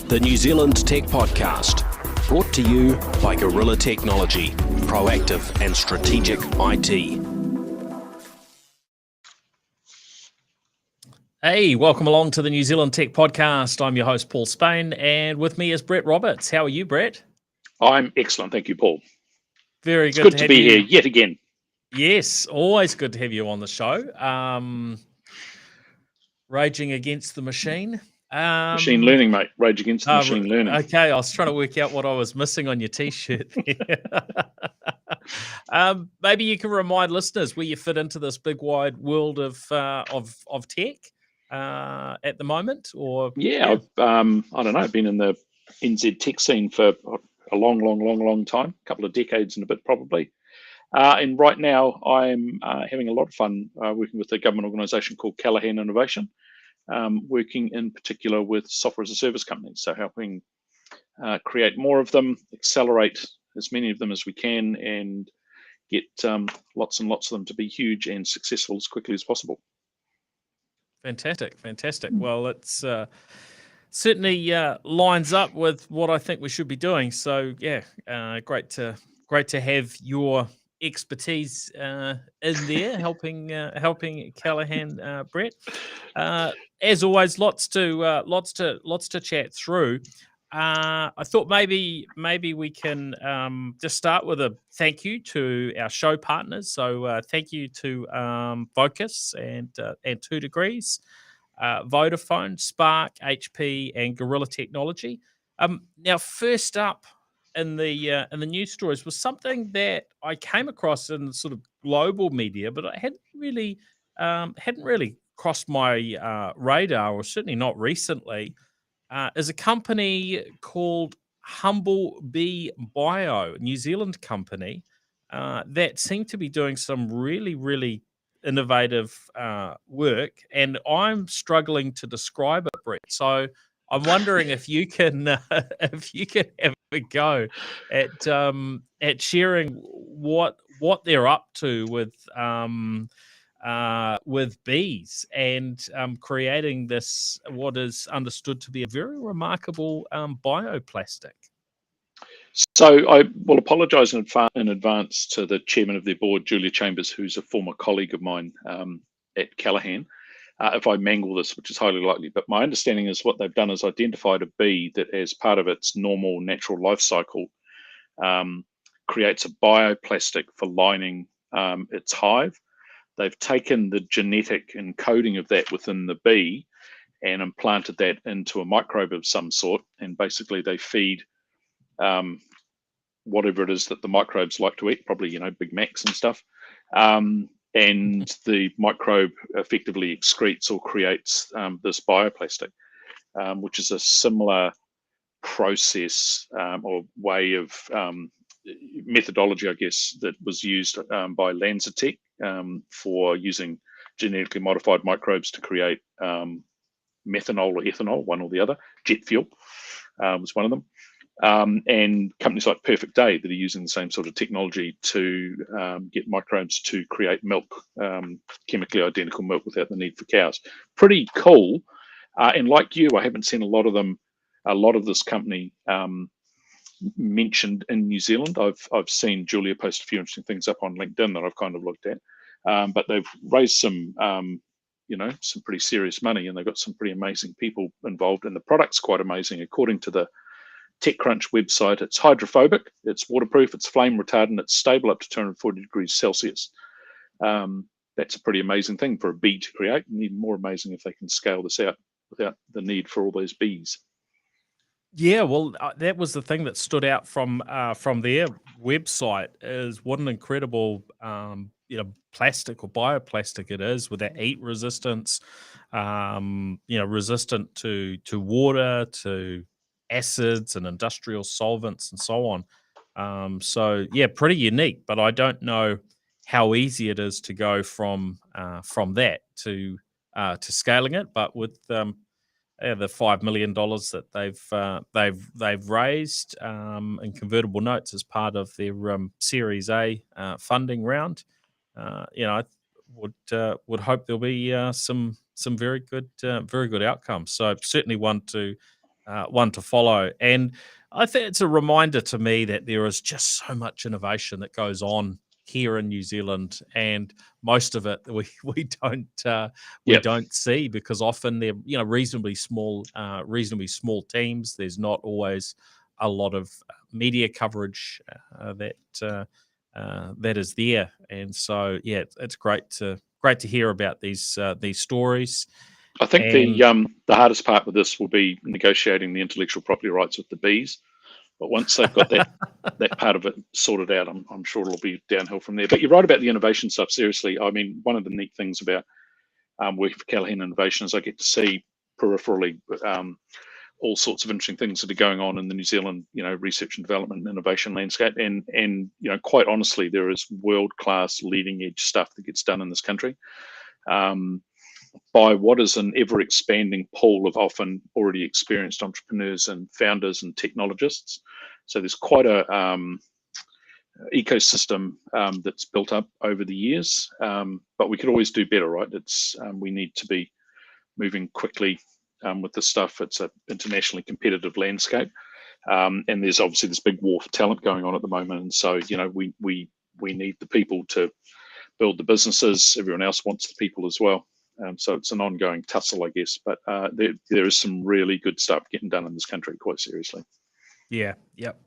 The New Zealand Tech Podcast, brought to you by Gorilla Technology, proactive and strategic IT. Hey, welcome along to the New Zealand Tech Podcast. I'm your host, Paul Spain, and with me is Brett Roberts. How are you, Brett? I'm excellent. Thank you, Paul. Very It's good good to to have be you here yet again. Yes, always good to have you on the show. Raging against the machine. Machine learning, mate. Rage against the machine learning. Okay, I was trying to work out what I was missing on your T-shirt there. Maybe you can remind listeners where you fit into this big wide world of tech at the moment, or Yeah. I don't know. I've been in the NZ tech scene for a long time, a couple of decades and a bit probably. And right now, I'm having a lot of fun working with a government organisation called Callaghan Innovation, working in particular with software as a service companies. So helping create more of them, accelerate as many of them as we can, and get lots and lots of them to be huge and successful as quickly as possible. Fantastic. Well, it's certainly lines up with what I think we should be doing. So yeah, great to have your expertise in there, helping Callaghan, Brett. As always, lots to chat through. I thought maybe we can just start with a thank you to our show partners. So thank you to Vocus and 2 Degrees, Vodafone, Spark, HP, and Gorilla Technology. Now, first up in the news stories was something that I came across in sort of global media, but I hadn't really crossed my radar, or certainly not recently. Is a company called Humble Bee Bio, a New Zealand company that seemed to be doing some really innovative work, and I'm struggling to describe it, Brett. So I'm wondering if you can have a go at sharing what they're up to with bees and creating this, what is understood to be a very remarkable bioplastic. So I will apologise in advance to the chairman of their board, Julia Chambers, who's a former colleague of mine at Callaghan, if I mangle this, which is highly likely. But my understanding is what they've done is identified a bee that, as part of its normal natural life cycle, creates a bioplastic for lining its hive. They've taken the genetic encoding of that within the bee and implanted that into a microbe of some sort, and basically they feed whatever it is that the microbes like to eat, probably Big Macs and stuff, and the microbe effectively excretes or creates this bioplastic, which is a similar process or way of methodology, I guess, that was used by LanzaTech for using genetically modified microbes to create methanol or ethanol, one or the other. Jet fuel was one of them. And companies like Perfect Day that are using the same sort of technology to get microbes to create milk, chemically identical milk without the need for cows. Pretty cool. And like you, I haven't seen a lot of this company mentioned in New Zealand. I've seen Julia post a few interesting things up on LinkedIn that I've kind of looked at, but they've raised some pretty serious money, and they've got some pretty amazing people involved, and the product's quite amazing. According to the TechCrunch website, it's hydrophobic, it's waterproof, it's flame retardant, it's stable up to 240 degrees Celsius. That's a pretty amazing thing for a bee to create, and even more amazing if they can scale this out without the need for all those bees. Yeah, well, that was the thing that stood out from their website, is what an incredible plastic or bioplastic it is, with that heat resistance, resistant to water, to acids and industrial solvents and so on. So yeah, pretty unique, but I don't know how easy it is to go from that to scaling it. But with the $5 million that they've raised in convertible notes as part of their Series A funding round, I would hope there'll be some some very good outcomes. So certainly one to follow. And I think it's a reminder to me that there is just so much innovation that goes on here in New Zealand, and most of it we Yep. don't see, because often they're reasonably small teams. There's not always a lot of media coverage that is there, and so it's great to hear about these stories. I think And the hardest part with this will be negotiating the intellectual property rights with the bees. But once they've got that part of it sorted out, I'm sure it'll be downhill from there. But you're right about the innovation stuff. Seriously, I mean, one of the neat things about working for Callaghan Innovation is I get to see peripherally all sorts of interesting things that are going on in the New Zealand, research and development and innovation landscape. And quite honestly, there is world-class, leading-edge stuff that gets done in this country. By what is an ever-expanding pool of often already experienced entrepreneurs and founders and technologists. So there's quite a ecosystem that's built up over the years, but we could always do better, right? We need to be moving quickly with this stuff. It's an internationally competitive landscape, and there's obviously this big war for talent going on at the moment. And so we need the people to build the businesses. Everyone else wants the people as well. So it's an ongoing tussle, I guess. But there is some really good stuff getting done in this country, quite seriously. Yeah,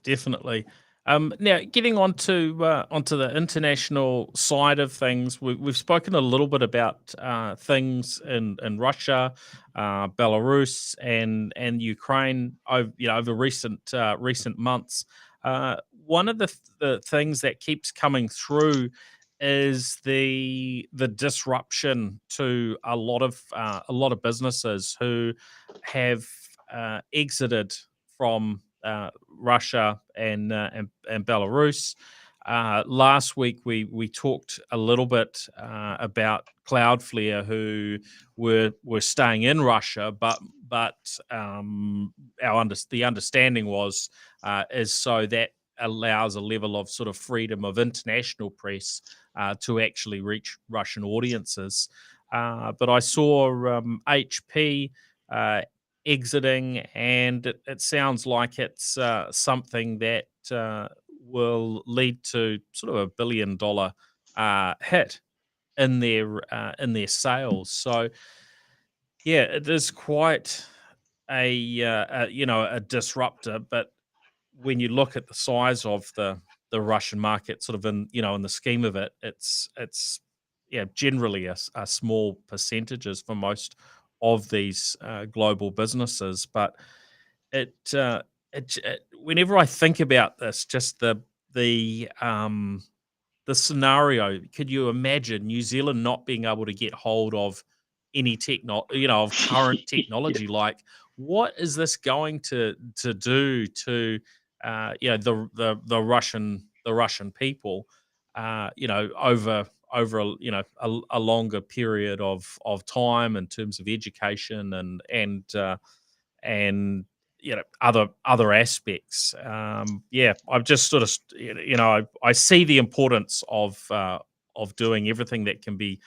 definitely. Now, getting onto the international side of things, we've spoken a little bit about things in Russia, Belarus, and Ukraine over recent months. One of the things that keeps coming through is the disruption to a lot of businesses who have exited from Russia and Belarus. Last week we talked a little bit about Cloudflare, who were staying in Russia, but the understanding was is so that allows a level of sort of freedom of international press to actually reach Russian audiences. But I saw HP exiting, and it sounds like it's something that will lead to sort of $1 billion hit in their sales. So it is quite a disruptor. But when you look at the size of the Russian market, sort of in the scheme of it, it's generally a small percentages for most of these global businesses. But whenever I think about this, just the scenario, could you imagine New Zealand not being able to get hold of any of current technology? Like, what is this going to do to the Russian people over a longer period of time in terms of education and other aspects. I've just sort of I see the importance of doing everything that can be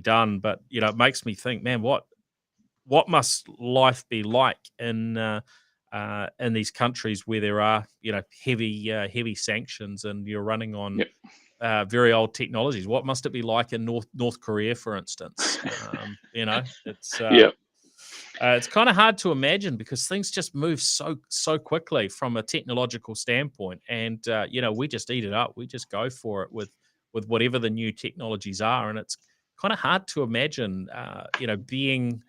done, but it makes me think, man, what must life be like in these countries where there are heavy sanctions and you're running on very old technologies? What must it be like in North Korea, for instance? It's kind of hard to imagine, because things just move so quickly from a technological standpoint, and we just eat it up. We just go for it with whatever the new technologies are, and it's kind of hard to imagine being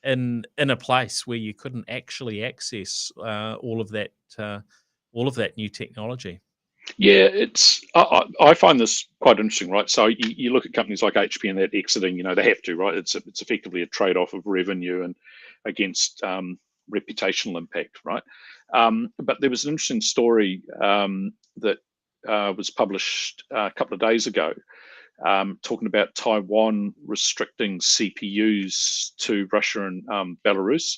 in a place where you couldn't actually access all of that new technology. Yeah, I find this quite interesting, right? So you look at companies like HP and that exiting, they have to, right? It's effectively a trade-off of revenue and against reputational impact, right? But there was an interesting story that was published a couple of days ago, talking about Taiwan restricting CPUs to Russia and Belarus.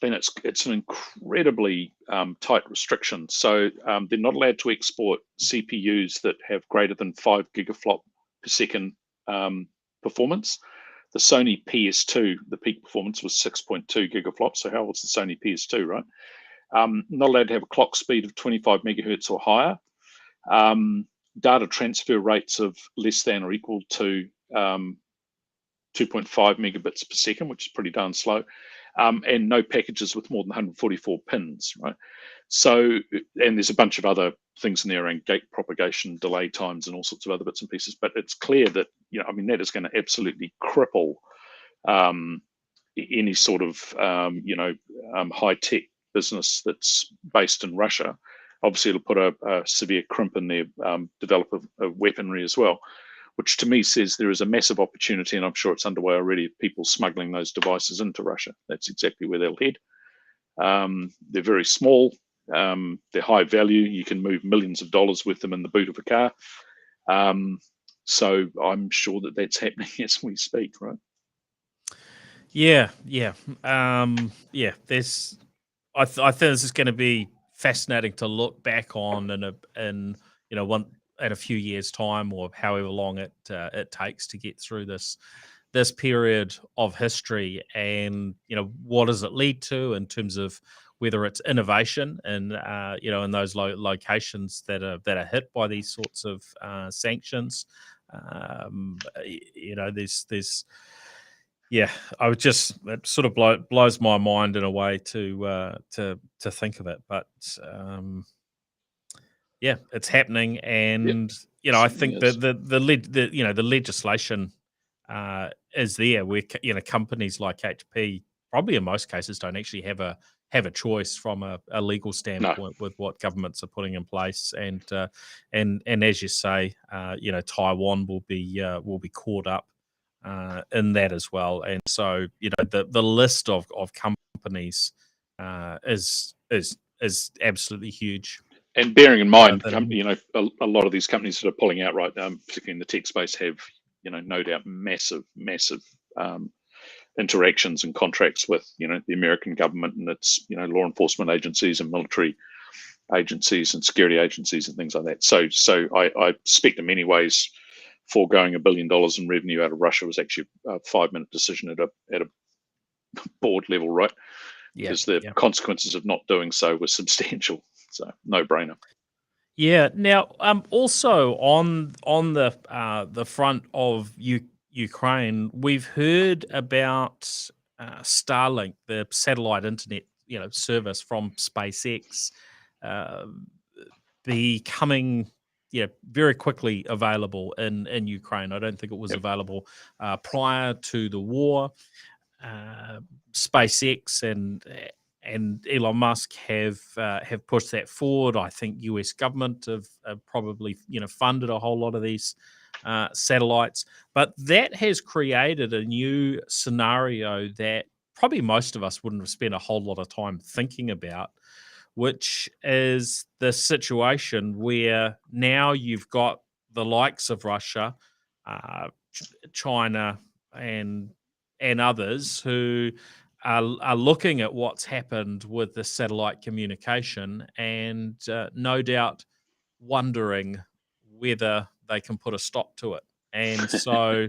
And it's an incredibly tight restriction. So they're not allowed to export CPUs that have greater than 5 gigaflop per second performance. The Sony PS2, the peak performance was 6.2 gigaflops. So how was the Sony PS2, right? Not allowed to have a clock speed of 25 megahertz or higher. Data transfer rates of less than or equal to 2.5 megabits per second, which is pretty darn slow, and no packages with more than 144 pins, right? So, and there's a bunch of other things in there around gate propagation, delay times, and all sorts of other bits and pieces. But it's clear that, that is going to absolutely cripple any sort of, high-tech business that's based in Russia. Obviously, it'll put a severe crimp in their development of weaponry as well, which to me says there is a massive opportunity, and I'm sure it's underway already, of people smuggling those devices into Russia. That's exactly where they'll head. They're very small. They're high value. You can move millions of dollars with them in the boot of a car. So I'm sure that that's happening as we speak, right? Yeah. I think this is going to be fascinating to look back on in a few years' time, or however long it takes to get through this period of history, and what does it lead to in terms of whether it's innovation and in those locations that are hit by these sorts of sanctions. I would just, it sort of blows my mind in a way to think of it, but it's happening, and I think that the legislation is there, where companies like HP probably in most cases don't actually have a choice from a legal standpoint with what governments are putting in place, and as you say, Taiwan will be caught up in that as well, and so the list of companies is absolutely huge. And bearing in mind, a lot of these companies that are pulling out right now, particularly in the tech space, have no doubt massive interactions and contracts with the American government and its law enforcement agencies and military agencies and security agencies and things like that. So I suspect in many ways, foregoing $1 billion in revenue out of Russia was actually a 5-minute decision at a board level, right? Because the consequences of not doing so were substantial. So no brainer. Yeah. Now, also on the front of Ukraine, we've heard about Starlink, the satellite internet service from SpaceX, becoming very quickly available in Ukraine. I don't think it was available prior to the war. SpaceX and Elon Musk have pushed that forward. I think US government have probably funded a whole lot of these satellites, but that has created a new scenario that probably most of us wouldn't have spent a whole lot of time thinking about, which is the situation where now you've got the likes of Russia, China, and others who are looking at what's happened with the satellite communication, and no doubt wondering whether they can put a stop to it. And so,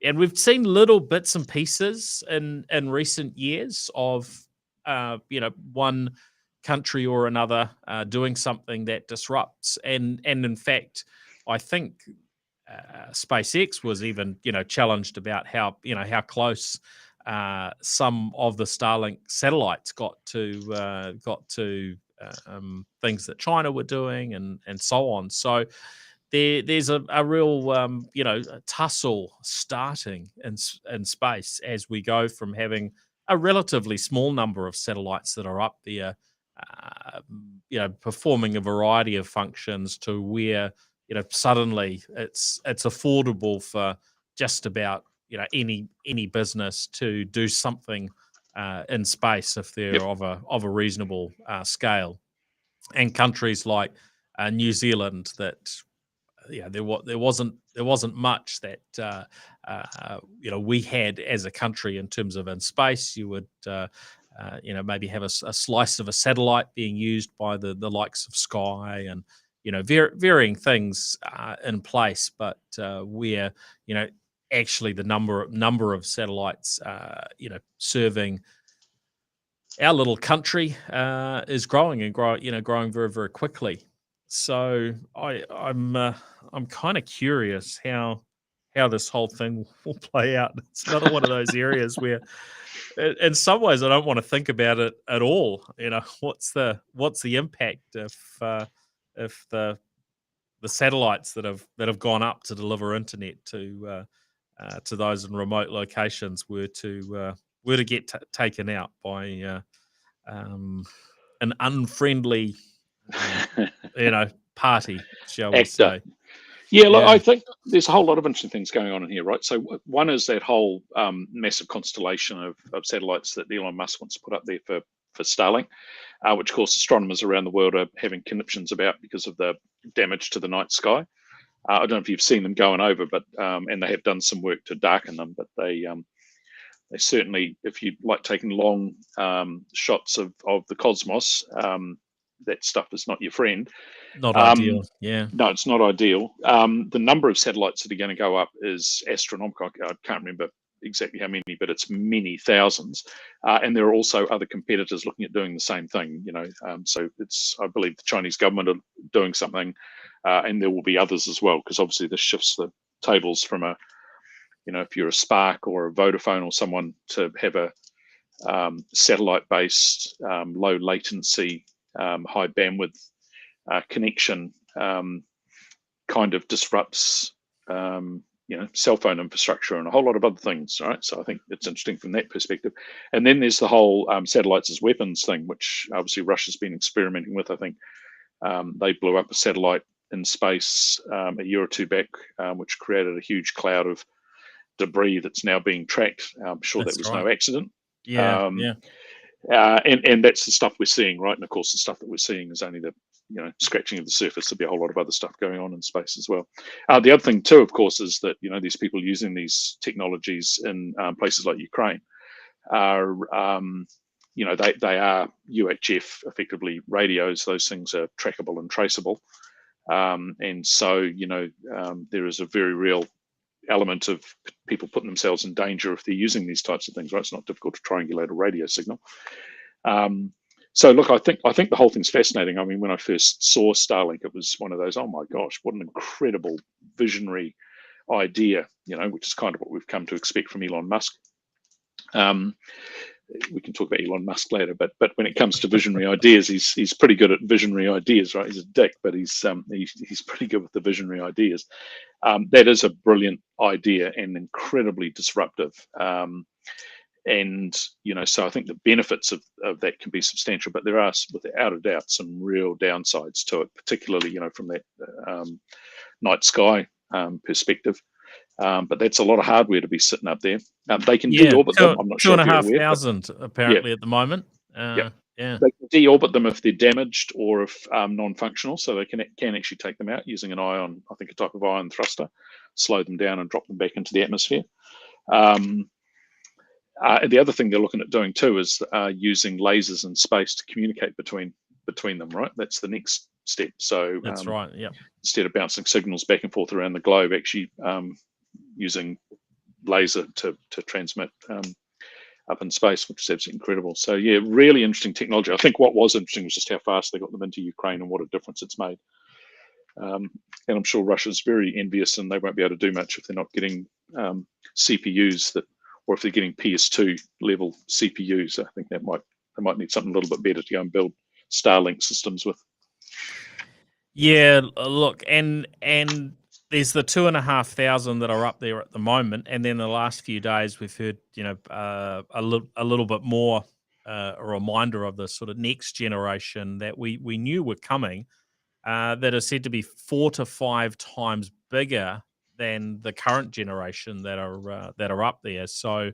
and we've seen little bits and pieces in recent years of one country or another doing something that disrupts, and in fact, I think SpaceX was even challenged about how close some of the Starlink satellites got to things that China were doing, and so on. So there's a real tussle starting in space as we go from having a relatively small number of satellites that are up there, performing a variety of functions, to where suddenly it's affordable for just about any business to do something in space if they're of a reasonable scale. And countries like New Zealand, that there wasn't much that we had as a country in terms of in space. You would maybe have a slice of a satellite being used by the likes of Sky, and varying things in place, but where actually the number of satellites, serving our little country is growing and growing very, very quickly. So I'm kind of curious how this whole thing will play out. It's another one of those areas where, in some ways, I don't want to think about it at all. What's the impact if the satellites that have gone up to deliver internet to those in remote locations were to get taken out by an unfriendly, party, shall we Actor. say? Yeah, look, Yeah. I think there's a whole lot of interesting things going on in here, right? So one is that whole massive constellation of satellites that Elon Musk wants to put up there for Starlink, which of course astronomers around the world are having conniptions about because of the damage to the night sky. I don't know if you've seen them going over, but and they have done some work to darken them, but they certainly, if you like taking long shots of the cosmos, that stuff is not your friend. Not ideal. Yeah. No, it's not ideal. The number of satellites that are going to go up is astronomical. I can't remember exactly how many, but it's many thousands. And there are also other competitors looking at doing the same thing. So I believe the Chinese government are doing something, and there will be others as well, because obviously this shifts the tables from if you're a Spark or a Vodafone or someone, to have a satellite-based, low latency, high bandwidth connection, kind of disrupts cell phone infrastructure and a whole lot of other things, right? So I think it's interesting from that perspective. And then there's the whole satellites as weapons thing, which obviously Russia's been experimenting with. I think they blew up a satellite in space a year or two back, which created a huge cloud of debris that's now being tracked. I'm sure That's that was right. no accident. Yeah. And that's the stuff we're seeing, right? And of course, the stuff that we're seeing is only the scratching of the surface. There'll be a whole lot of other stuff going on in space as well. The other thing too, of course, is that these people using these technologies in places like Ukraine are they are UHF effectively radios. Those things are trackable and traceable, and so there is a very real element of people putting themselves in danger if they're using these types of things, right? It's not difficult to triangulate a radio signal. So look, I think the whole thing's fascinating. I mean, when I first saw Starlink, it was one of those, oh my gosh, what an incredible visionary idea, which is kind of what we've come to expect from Elon Musk. We can talk about Elon Musk later, but when it comes to visionary ideas, he's pretty good at visionary ideas, right? He's a dick, but he's pretty good with the visionary ideas. That is a brilliant idea and incredibly disruptive. And so I think the benefits of that can be substantial, but there are, without a doubt, some real downsides to it, particularly from that night sky perspective. But that's a lot of hardware to be sitting up there. They can deorbit them. I'm not sure if you're aware, 2,500 apparently at the moment. Yeah. Yeah. They can deorbit them if they're damaged or if non-functional, so they can actually take them out using an ion, I think a type of ion thruster, slow them down and drop them back into the atmosphere. The other thing they're looking at doing too is using lasers in space to communicate between them, right? That's the next step. So That's right. Yeah. Instead of bouncing signals back and forth around the globe, actually using laser to transmit up in space, which is absolutely incredible. So yeah, really interesting technology. I think what was interesting was just how fast they got them into Ukraine and what a difference it's made. And I'm sure Russia's very envious, and they won't be able to do much if they're not getting CPUs or if they're getting PS2 level CPUs. I think they might need something a little bit better to go and build Starlink systems with. Yeah, look, and there's the 2,500 that are up there at the moment, and then the last few days we've heard, a little bit more, a reminder of the sort of next generation that we knew were coming, that are said to be 4 to 5 times bigger than the current generation that are up there. So,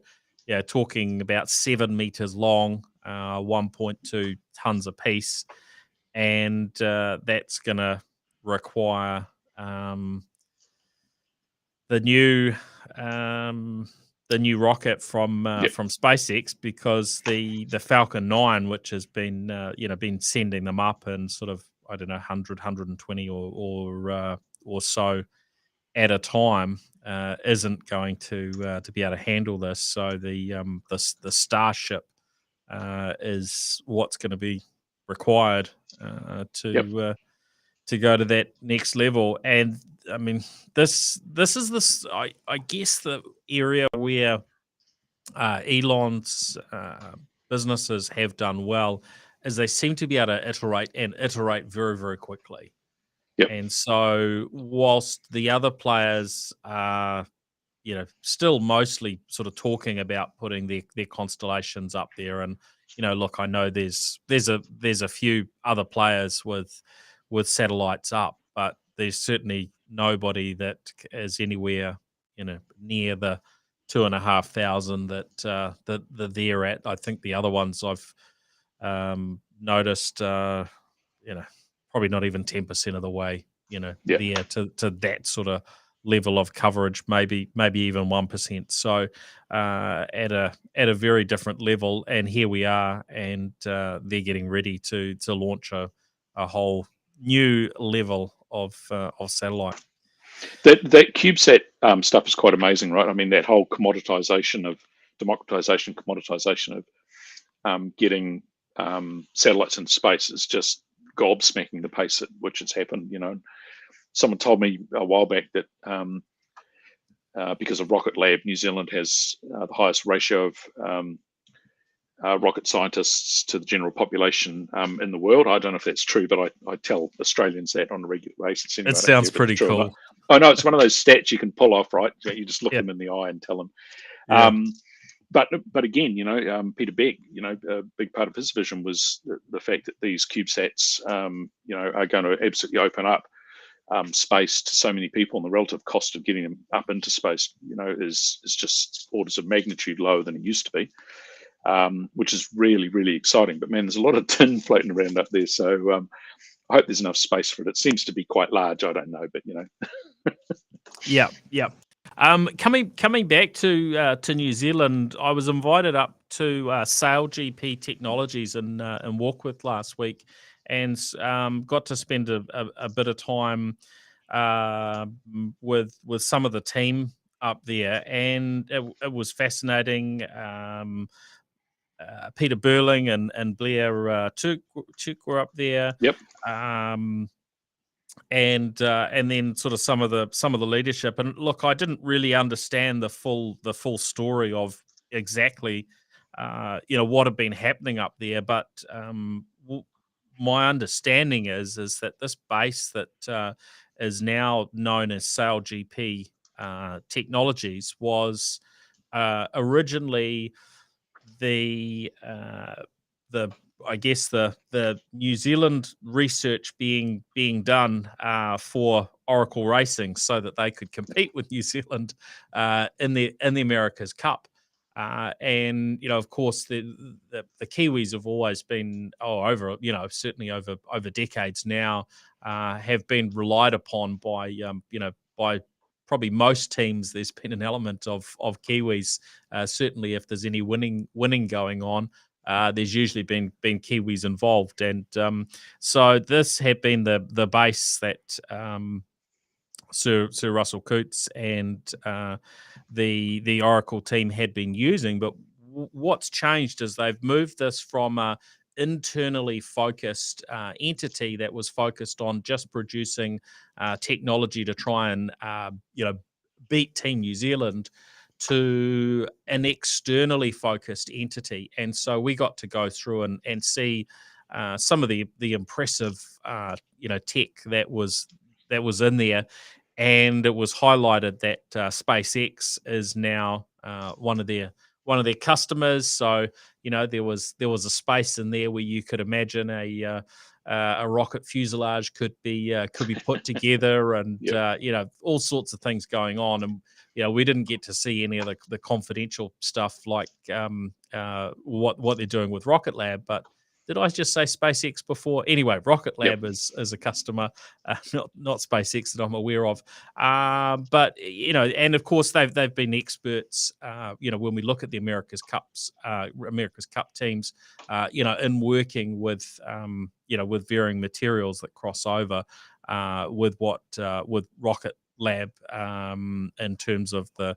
yeah, talking about 7 meters long, 1.2 tons apiece, and that's going to require the new rocket from SpaceX, because the Falcon 9, which has been been sending them up in sort of, I don't know, 100, 120 or so at a time isn't going to be able to handle this. So the Starship is what's going to be required to go to that next level. And I mean, this is this I guess the area where Elon's businesses have done well is they seem to be able to iterate very, very quickly. Yep. And so whilst the other players are, still mostly sort of talking about putting their constellations up there, and look, I know there's a few other players with satellites up, but there's certainly nobody that is anywhere near the 2,500 that they're at. I think the other ones I've noticed, probably not even 10% of the way, there to that sort of level of coverage, maybe even 1%. So at a very different level, and here we are, and they're getting ready to launch a whole new level of satellite. That CubeSat stuff is quite amazing, right? I mean, that whole democratization of getting satellites into space is just gobsmacking the pace at which it's happened. Someone told me a while back that because of Rocket Lab, New Zealand has the highest ratio of rocket scientists to the general population in the world. I don't know if that's true, but I tell Australians that on a regular basis. Anyway, it sounds pretty cool. Oh no, it's one of those stats you can pull off, right? You just look them in the eye and tell them. Yeah. But again, Peter Beck, a big part of his vision was the fact that these CubeSats, are going to absolutely open up space to so many people, and the relative cost of getting them up into space, is just orders of magnitude lower than it used to be, which is really, really exciting. But man, there's a lot of tin floating around up there, so I hope there's enough space for it. It seems to be quite large. I don't know, but Yeah. Coming back to New Zealand, I was invited up to SailGP Technologies in Warkworth last week, and got to spend a bit of time with some of the team up there, and it was fascinating. Peter Burling and Blair Turk were up there. Yep. And then sort of some of the leadership. And look, I didn't really understand the full story of exactly what had been happening up there, but my understanding is that this base that is now known as SailGP Technologies was originally the New Zealand research being done for Oracle Racing, so that they could compete with New Zealand in the America's Cup. And of course, the Kiwis have always been certainly over decades now, have been relied upon by by probably most teams. There's been an element of Kiwis. Certainly, if there's any winning going on, there's usually been Kiwis involved, and so this had been the base that Sir Russell Coates and the Oracle team had been using. But what's changed is they've moved this from a internally focused entity that was focused on just producing technology to try and beat Team New Zealand, to an externally focused entity. And so we got to go through and see some of the impressive tech that was in there. And it was highlighted that SpaceX is now one of their customers. So there was a space in there where you could imagine a rocket fuselage could be put together, and all sorts of things going on. And we didn't get to see any of the confidential stuff like what they're doing with Rocket Lab. But did I just say SpaceX before? Anyway, Rocket Lab is a customer, not SpaceX that I'm aware of. But and of course they've been experts. When we look at the America's Cup teams, in working with with varying materials that cross over with rocket lab in terms of uh,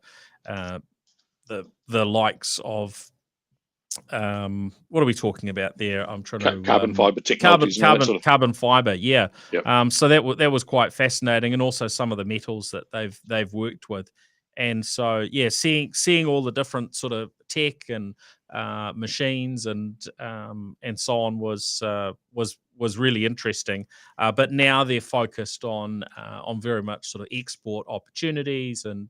the likes of what are we talking about there? I'm trying to Carbon fiber technologies and all that sort of. carbon fiber, yeah. Yep. So that was quite fascinating, and also some of the metals that they've worked with, and so yeah, seeing all the different sort of tech and machines and so on was really interesting. But now they're focused on very much sort of export opportunities and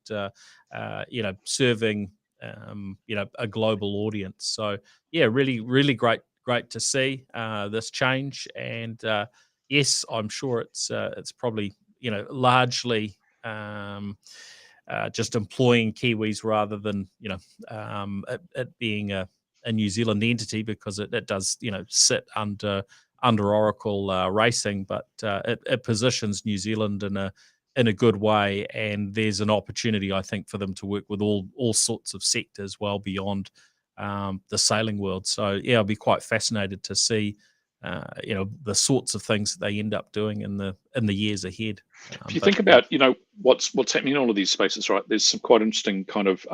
serving a global audience. So yeah, really great to see this change. And yes, I'm sure it's probably largely just employing Kiwis rather than it being a New Zealand entity, because it does sit under Oracle Racing, but it positions New Zealand in a good way, and there's an opportunity, I think, for them to work with all sorts of sectors well beyond the sailing world. So yeah, I'll be quite fascinated to see the sorts of things that they end up doing in the years ahead. If you think about what's happening in all of these spaces, right? There's some quite interesting kind of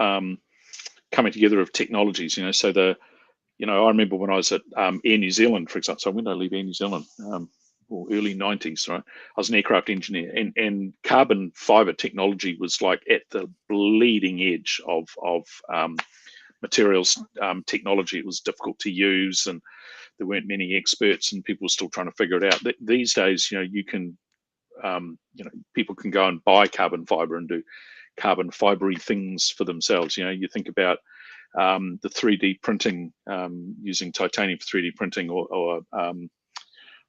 coming together of technologies. So I remember when I was at Air New Zealand, for example. So when did I leave Air New Zealand? Early 90s, right? I was an aircraft engineer, and carbon fiber technology was like at the bleeding edge of materials technology. It was difficult to use, and there weren't many experts, and people were still trying to figure it out. These days, you can, people can go and buy carbon fiber and do carbon fibery things for themselves. You think about the 3D printing, using titanium for 3D printing, or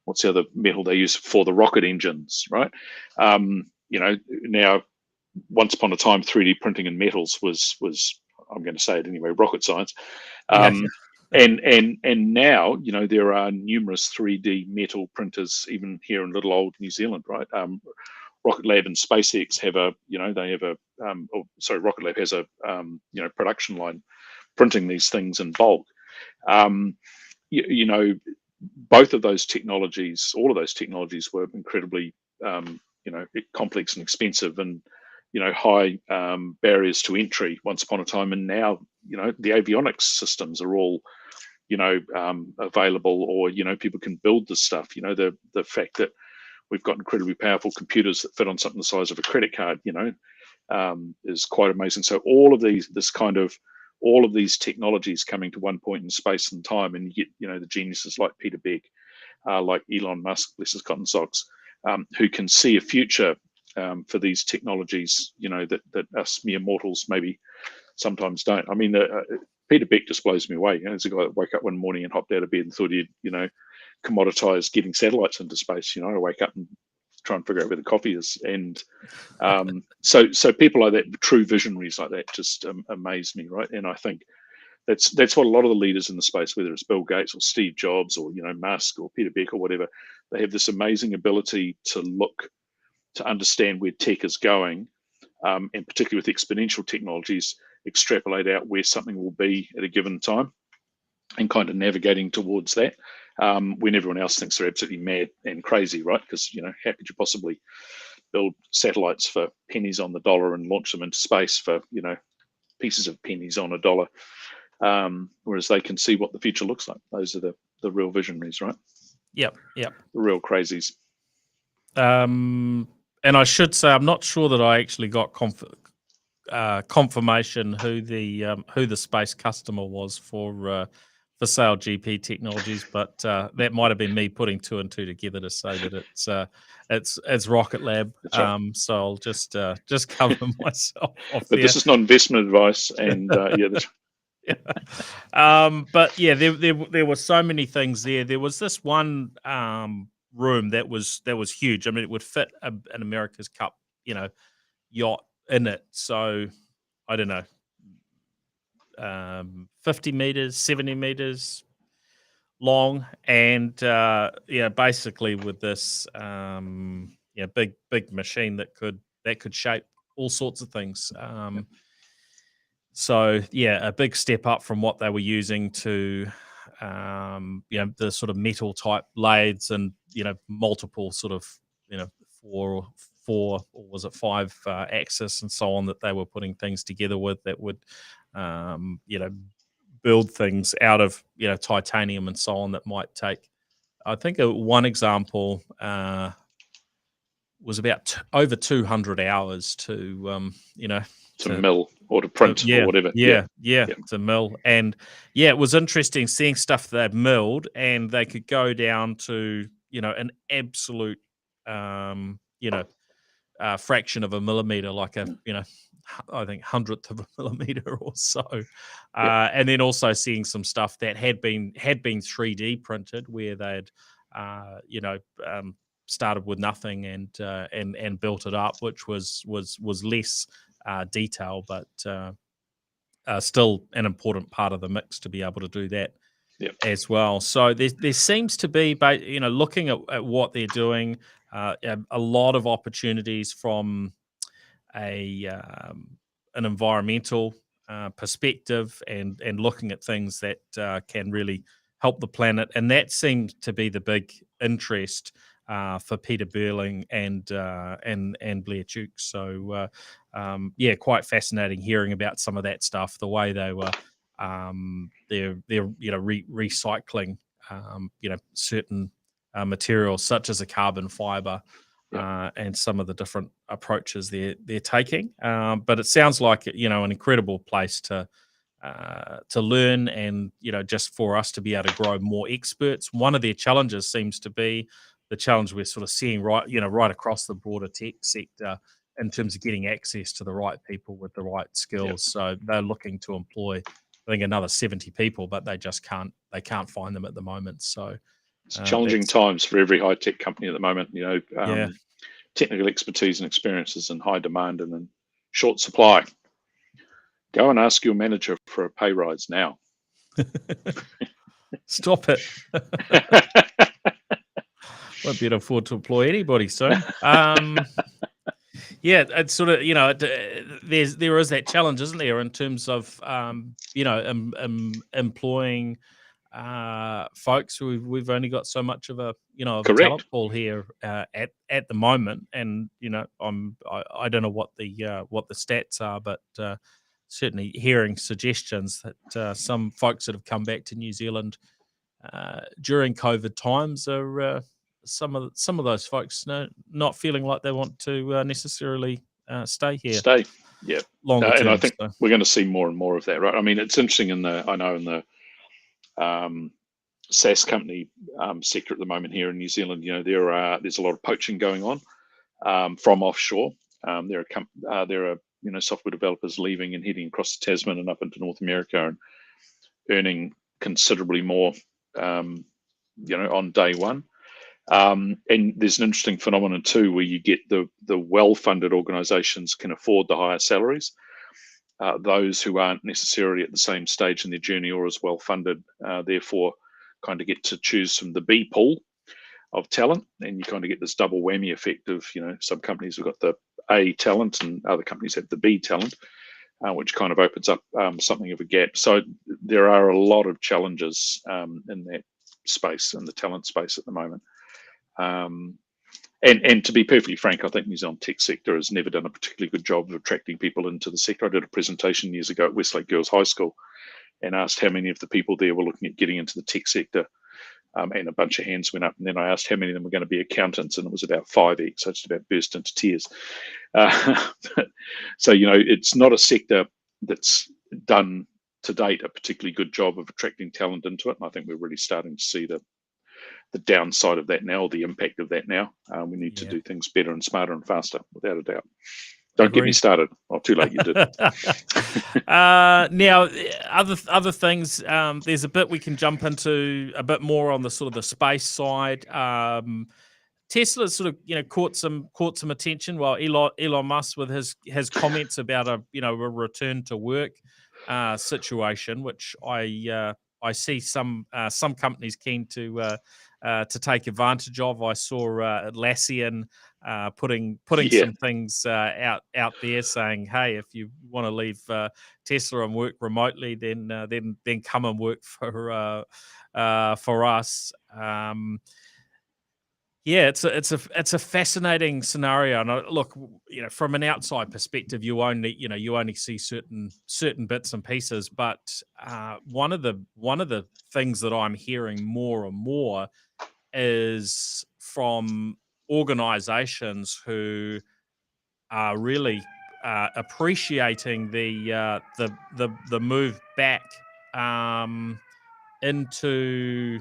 what's the other metal they use for the rocket engines, right? Now, once upon a time, 3D printing in metals was I'm going to say it anyway, rocket science. And now, there are numerous 3D metal printers even here in little old New Zealand, right? Rocket Lab and SpaceX have Rocket Lab has a production line printing these things in bulk. Both of those technologies, all of those technologies, were incredibly complex and expensive, and high barriers to entry once upon a time. And now the avionics systems are all available, or people can build this stuff. The fact that we've got incredibly powerful computers that fit on something the size of a credit card is quite amazing. So all of these technologies coming to one point in space and time, and you get the geniuses like Peter Beck, like Elon Musk, bless his cotton socks, who can see a future for these technologies, that us mere mortals maybe sometimes don't. I mean, Peter Beck just blows me away. There's a guy that woke up one morning and hopped out of bed and thought he'd commoditize getting satellites into space. I wake up and try and figure out where the coffee is. And so people like that, true visionaries like that, just amaze me, right? And I think that's what a lot of the leaders in the space, whether it's Bill Gates or Steve Jobs or Musk or Peter Beck or whatever, they have this amazing ability to understand where tech is going, and particularly with exponential technologies, extrapolate out where something will be at a given time, and kind of navigating towards that, when everyone else thinks they're absolutely mad and crazy, right? Because how could you possibly build satellites for pennies on the dollar and launch them into space for pieces of pennies on a dollar, whereas they can see what the future looks like. Those are the real visionaries, right? Yep. The real crazies. And I should say, I'm not sure that I actually got confirmation who the space customer was for Sail GP Technologies, but that might have been me putting two and two together to say that it's Rocket Lab. Right. So I'll just cover myself off. But this is not investment advice, and that's. But yeah, there were so many things there. There was this one room that was huge. I mean, it would fit an America's Cup, yacht in it. So I don't know, 50 meters, 70 meters long, and basically with this big machine that could shape all sorts of things. So yeah, a big step up from what they were using to the sort of metal type lathes and multiple sort of 4, or was it 5 axis and so on that they were putting things together with that would, build things out of, titanium and so on that might take. I think one example was about over 200 hours to, to mill or to print or whatever. To mill. And it was interesting seeing stuff they'd milled, and they could go down to, an absolute, fraction of a millimeter, like I think hundredth of a millimeter or so. And then also seeing some stuff that had been 3D printed, where they'd, started with nothing and built it up, which was less detail, but still an important part of the mix to be able to do that as well. So there seems to be, looking at what they're doing, a lot of opportunities from an environmental perspective, and looking at things that can really help the planet, and that seems to be the big interest for Peter Burling and Blair Tuke. So quite fascinating hearing about some of that stuff, the way they were they're recycling certain materials such as a carbon fiber. And some of the different approaches they're taking, but it sounds like an incredible place to learn, and just for us to be able to grow more experts. One of their challenges seems to be the challenge we're sort of seeing right across the broader tech sector, in terms of getting access to the right people with the right skills. So they're looking to employ, I think, another 70 people, but they just can't find them at the moment. So it's challenging times for every high tech company at the moment. Technical expertise and experience is in high demand and in short supply. Go and ask your manager for a pay rise now. Stop it. Won't be able to afford to employ anybody soon. It's sort of, there is that challenge, isn't there, in terms of, employing folks. We've only got so much of a a talent pool here at the moment, and I don't know what the stats are, but certainly hearing suggestions that some folks that have come back to New Zealand during COVID times are some of those folks not feeling like they want to necessarily stay here. Longer term, and I think we're going to see more and more of that, right? I mean, it's interesting in the SaaS company sector at the moment here in New Zealand. There's a lot of poaching going on from offshore. There are software developers leaving and heading across the Tasman and up into North America and earning considerably more, on day one. And there's an interesting phenomenon too, where you get the well-funded organisations can afford the higher salaries. Those who aren't necessarily at the same stage in their journey or as well-funded, therefore, kind of get to choose from the B pool of talent, and you kind of get this double whammy effect of, some companies have got the A talent and other companies have the B talent, which kind of opens up something of a gap. So there are a lot of challenges in that space, in the talent space at the moment. And to be perfectly frank, I think New Zealand tech sector has never done a particularly good job of attracting people into the sector. I did a presentation years ago at Westlake Girls High School and asked how many of the people there were looking at getting into the tech sector, and a bunch of hands went up. And then I asked how many of them were going to be accountants, and it was about 5x. So I just about burst into tears. So, it's not a sector that's done to date a particularly good job of attracting talent into it. And I think we're really starting to see the downside of that now, the impact of that now. We need to do things better and smarter and faster, without a doubt. Don't get me started. Oh, too late, you did. Now, other things, there's a bit we can jump into a bit more on the sort of the space side. Tesla sort of, caught some attention, while Elon Musk with his comments about a return to work situation, which I see some companies keen to take advantage of. I saw Atlassian putting some things out there, saying, "Hey, if you want to leave Tesla and work remotely, then come and work for us." Yeah, it's a fascinating scenario, and look, from an outside perspective, you only see certain bits and pieces. But one of the things that I'm hearing more and more is from organisations who are really appreciating the move back into.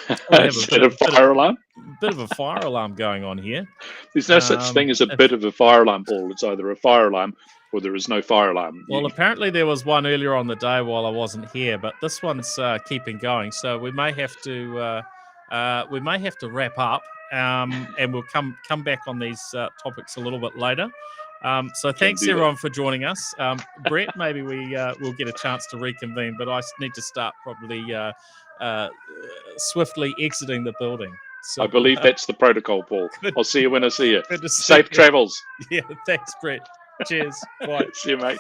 Oh, we have Is that a fire alarm? bit of a fire alarm going on here. There's no such thing as a bit of a fire alarm, Paul. It's either a fire alarm or there is no fire alarm. Well, apparently there was one earlier on the day while I wasn't here, but this one's keeping going. So we may have to wrap up, and we'll come back on these topics a little bit later. So thanks everyone for joining us. Brett, maybe we'll get a chance to reconvene, but I need to start probably swiftly exiting the building. So, I believe that's the protocol, Paul. I'll see you when I see you. Good to see Safe you. travels. Yeah, thanks, Brett. Cheers. Bye. See you, mate.